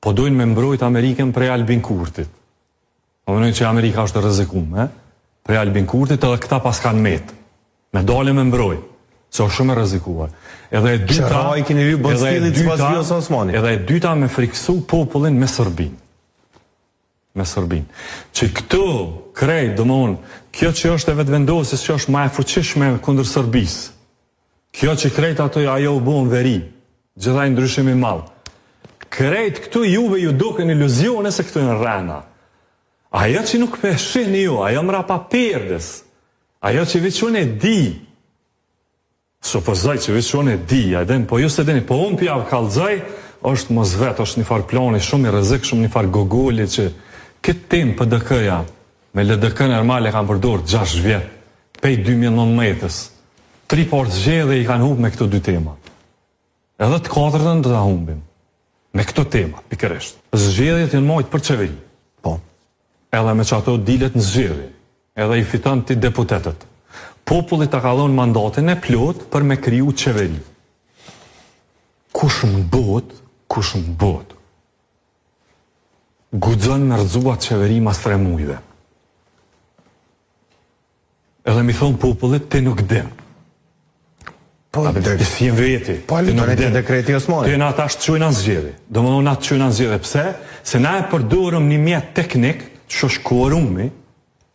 po dojnë me mbrojt Amerikën prej Albin Kurtit. Po mënojnë që Amerika është rrezikuar, prej Albin Kurtit edhe këta pas kanë met. Me dale me mbroj, se është shumë e rrezikuar. Edhe e dyta me friksu popullin me Serbinë. Që këto krejt, domthon, kjo që është e vetvendosis që është më e fuqishme kundër Serbisë. Kjo që krejt ajo u bën veri, gjithaj ndryshimi i madh. Krejt këtu juve ju duken iluzione se këtu janë rrena. Ajo që nuk pe shihni ju, ajo mrapa perdes. Ajo që veçon e di. Supozoj që veçon e di, po ju se dini, po unë pja kallëzoj, është mos vetë, është një farë plani shumë i rrezikshëm, një farë gogoli që këtë tim PDK-ja, me LDK normal e kanë përdorur 6 vjet, pej 2019-s. 3 portë zgjedhje i kanë humbur me këto dy tema. Edhe të katërtën do ta humbim. Me këto tema, pikërisht. Zgjedhjet janë marrë për qeveri. Po. Edhe me që ato dilet në zgjedhje. Edhe i fiton ti deputetët. Populli ta ka dhënë mandatin e plot për me kriju qeveri. Kush në botë, guxon me rrëzuat qeveri mas 3 mujve. Edhe mi thonë popullit, ti nuk din. Po, si veti. Po, litoreti dekreti Osmani. Ti na ta shqojnë në zgjedhje. Domethënë na të çojnë në zgjedhje. Pse? Se na e përdorëm një mjet teknik, që është korumi,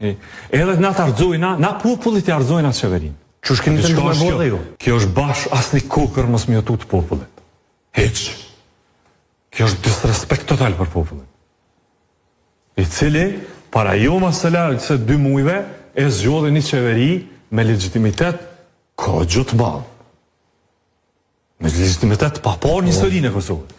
edhe na të arxojna, na popullit i arxojna qeverinë. Që është keni të ndërë me bodhe ju? Kjo është bash asni kokër mos mi jotu të popullit. Heq. Kjo është disrespekt total për popullit. I cili, para jo masëlar se 2 mujve, e zgjodhi një qeveri me legitimitet ka gjë të madh. Me legitimitet pa parë në historinë e Kosovës.